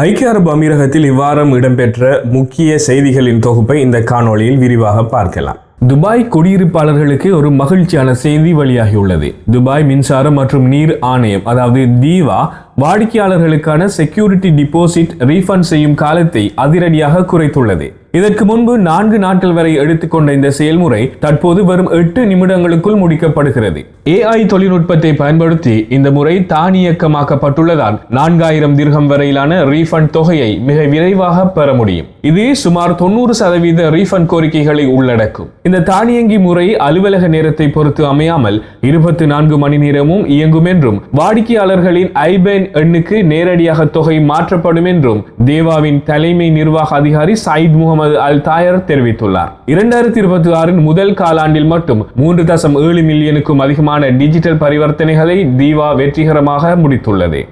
ஐக்கிய அரபு அமீரகத்தில் இவ்வாரம் இடம்பெற்ற முக்கிய செய்திகளின் தொகுப்பை இந்த காணொளியில் விரிவாக பார்க்கலாம். துபாய் குடியிருப்பாளர்களுக்கு ஒரு மகிழ்ச்சியான செய்தி வெளியாகியுள்ளது. துபாய் மின்சாரம் மற்றும் நீர் ஆணையம் அதாவது தீவா வாடிக்கையாளர்களுக்கான செக்யூரிட்டி டிபாசிட் ரீஃபண்ட் செய்யும் காலத்தை அதிரடியாக குறைத்துள்ளது. இதற்கு முன்பு 4 நாட்கள் வரை எடுத்துக்கொண்ட இந்த செயல்முறை தற்போது வரும் 8 நிமிடங்களுக்குள் முடிக்கப்படுகிறது. AI தொழில்நுட்பத்தை பயன்படுத்தி இந்த முறை தானியக்கமாக்கப்பட்டுள்ளதால் 4000 திர்ஹம் வரையிலான ரீஃபண்ட் தொகையை மிக விரைவாக பெற முடியும். இது சுமார் 90% ரீஃபண்ட் கோரிக்கைகளை உள்ளடக்கும். இந்த தானியங்கி முறை அலுவலக நேரத்தை பொறுத்து அமையாமல் 24 மணி நேரமும் இயங்கும் என்றும் வாடிக்கையாளர்களின் ஐபேன் எண்ணுக்கு நேரடியாக தொகை மாற்றப்படும் என்றும் தேவாவின் தலைமை நிர்வாக அதிகாரி சயித் முகமது அல் தாயர் தெரிவித்துள்ளார். 2026 முதல் காலாண்டில் மட்டும் 3.7 மில்லியனுக்கும் அதிகமான டிஜிட்டல் பரிவர்த்தனைகளை தீவா வெற்றிகரமாக முடித்துள்ளது.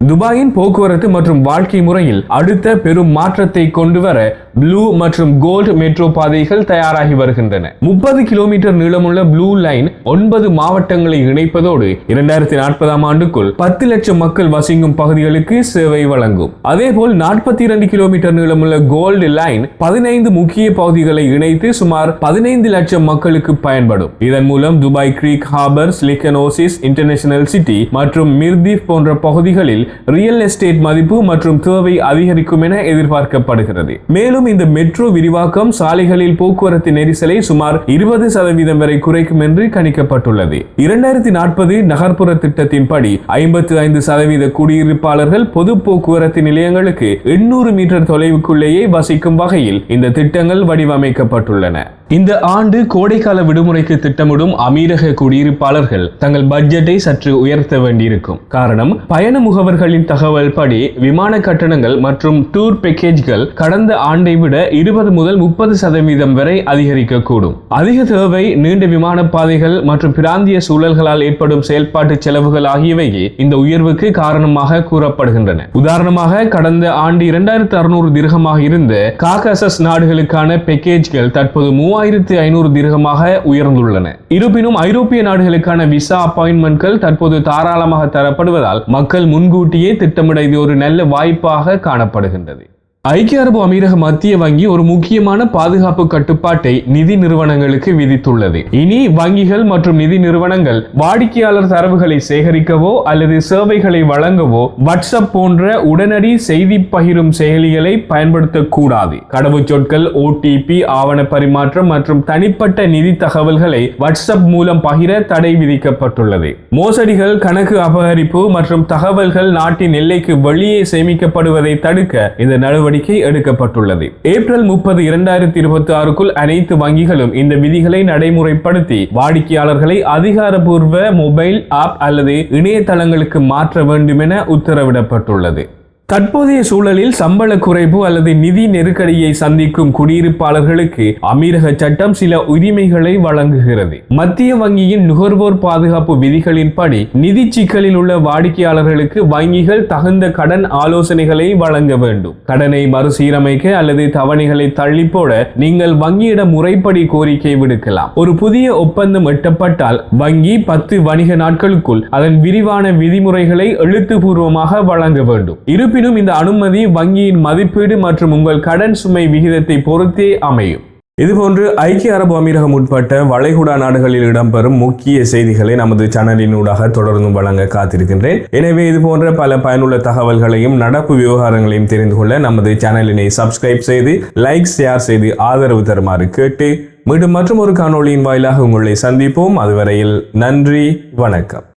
துபாயின் போக்குவரத்து மற்றும் வாழ்க்கை முறையில் அடுத்த பெரும் மாற்றத்தை கொண்டு வர ப்ளூ மற்றும் கோல்ட் மெட்ரோ பாதைகள் தயாராகி வருகின்றன. 30 கிலோமீட்டர் நீளமுள்ள ப்ளூ லைன் 9 மாவட்டங்களை இணைப்பதோடு 2040 ஆண்டுக்குள் 10 லட்சம் மக்கள் வசிக்கும் பகுதிகளுக்கு சேவை வழங்கும். அதேபோல் 42 கிலோமீட்டர் நீளமுள்ள கோல்டு லைன் 15 முக்கிய பகுதிகளை இணைத்து சுமார் 15 லட்சம் மக்களுக்கு பயன்படும். இதன் மூலம் Dubai creek harbour, silicon oasis, international city மற்றும் மிர்தீப் போன்ற பகுதிகளில் ரியல் எஸ்டேட் மதிப்பு மற்றும் தேவை அதிகரிக்கும் என எதிர்பார்க்கப்படுகிறது. மேலும் இந்த மெட்ரோ விரிவாக்கம் சாலைகளில் போக்குவரத்து நெரிசலை சுமார் 20% வரை குறைக்கும் என்று கணிக்கப்பட்டுள்ளது. 2040 நகர்ப்புற திட்டத்தின்படி 55% குடியிருப்பாளர்கள் பொது போக்குவரத்து நிலையங்களுக்கு 800 மீட்டர் தொலைவுக்குள்ளேயே வசிக்கும் வகையில் இந்த திட்டங்கள் வடிவமைக்கப்பட்டுள்ளன. இந்த ஆண்டு கோடைக்கால விடுமுறைக்கு திட்டமிடும் அமீரக குடியிருப்பாளர்கள் தங்கள் பட்ஜெட்டை சற்று உயர்த்த வேண்டியிருக்கும். காரணம், பயண முகவர்களின் தகவல் படி விமான கட்டணங்கள் மற்றும் டூர் பேக்கேஜ்கள் கடந்த ஆண்டை விட 20 முதல் 30% வரை அதிகரிக்கக்கூடும். அதிக தேவை, நீண்ட விமான பாதைகள் மற்றும் பிராந்திய சூழல்களால் ஏற்படும் செயல்பாட்டு செலவுகள் ஆகியவையே இந்த உயர்வுக்கு காரணமாக கூறப்படுகின்றன. உதாரணமாக, கடந்த ஆண்டு 2600 திர்ஹமாக இருந்த காகசஸ் நாடுகளுக்கான பேக்கேஜ்கள் தற்போது 3500 திர்ஹமாக உயர்ந்துள்ளன. இருப்பினும் ஐரோப்பிய நாடுகளுக்கான விசா அப்பாயின்மெண்ட்கள் தற்போது தாராளமாக தரப்படுவதால் மக்கள் முன்கூட்டியே திட்டமிட இது ஒரு நல்ல வாய்ப்பாக காணப்படுகின்றது. ஐக்கிய அரபு அமீரக மத்திய வங்கி ஒரு முக்கியமான பாதுகாப்பு கட்டுப்பாட்டை நிதி நிறுவனங்களுக்கு விதித்துள்ளது. இனி வங்கிகள் மற்றும் நிதி நிறுவனங்கள் வாடிக்கையாளர் தரவுகளை சேகரிக்கவோ அல்லது சேவைகளை வழங்கவோ வாட்ஸ்அப் போன்ற உடனடி செய்தி பகிரும் செயலிகளை பயன்படுத்தக்கூடாது. கடவுச்சொற்கள், OTP, ஆவண பரிமாற்றம் மற்றும் தனிப்பட்ட நிதி தகவல்களை வாட்ஸ்அப் மூலம் பகிர தடை விதிக்கப்பட்டுள்ளது. மோசடிகள், கணக்கு அபகரிப்பு மற்றும் தகவல்கள் நாட்டின் எல்லைக்கு வெளியே சேமிக்கப்படுவதை தடுக்க இந்த நடவடிக்கை எடுக்கப்பட்டுள்ளது. ஏப்ரல் 30, 2026க்குள் அனைத்து வங்கிகளும் இந்த விதிகளை நடைமுறைப்படுத்தி வாடிக்கையாளர்களை அதிகாரப்பூர்வ மொபைல் ஆப் அல்லது இணையதளங்களுக்கு மாற்ற வேண்டும் என உத்தரவிடப்பட்டுள்ளது. தற்போதைய சூழலில் சம்பள குறைப்பு அல்லது நிதி நெருக்கடியை சந்திக்கும் குடியிருப்பாளர்களுக்கு அமீரக சட்டம் சில உரிமைகளை வழங்குகிறது. மத்திய வங்கியின் நுகர்வோர் பாதுகாப்பு விதிகளின்படி நிதி சிக்கலில் உள்ள வாடிக்கையாளர்களுக்கு வங்கிகள் தகுந்த கடன் ஆலோசனைகளை வழங்க வேண்டும். கடனை மறுசீரமைக்க அல்லது தவணைகளை தள்ளி போட நீங்கள் வங்கியிடம் முறைப்படி கோரிக்கை விடுக்கலாம். ஒரு புதிய ஒப்பந்தம் எட்டப்பட்டால் வங்கி 10 வணிக நாட்களுக்குள் அதன் விரிவான விதிமுறைகளை எழுத்துப்பூர்வமாக வழங்க வேண்டும். இருப்பினும் இந்த அனுமதி வங்கியின் மதிப்பீடு மற்றும் உங்கள் கடன் சுமை விகிதத்தை பொறுத்தே அமையும். இதுபோன்று ஐக்கிய அரபு அமீரகம் உட்பட்ட வளைகுடா நாடுகளில் இடம்பெறும் முக்கிய செய்திகளை நமது சேனலினூடாக தொடர்ந்து வழங்க காத்திருக்கின்றேன். எனவே இதுபோன்ற பல பயனுள்ள தகவல்களையும் நடப்பு விவகாரங்களையும் தெரிந்து கொள்ள நமது சேனலினை சப்ஸ்கிரைப் செய்து லைக், ஷேர் செய்து ஆதரவு தருமாறு கேட்டு மீண்டும் மற்றும் ஒரு காணொளியின் வாயிலாக உங்களை சந்திப்போம். அதுவரையில் நன்றி, வணக்கம்.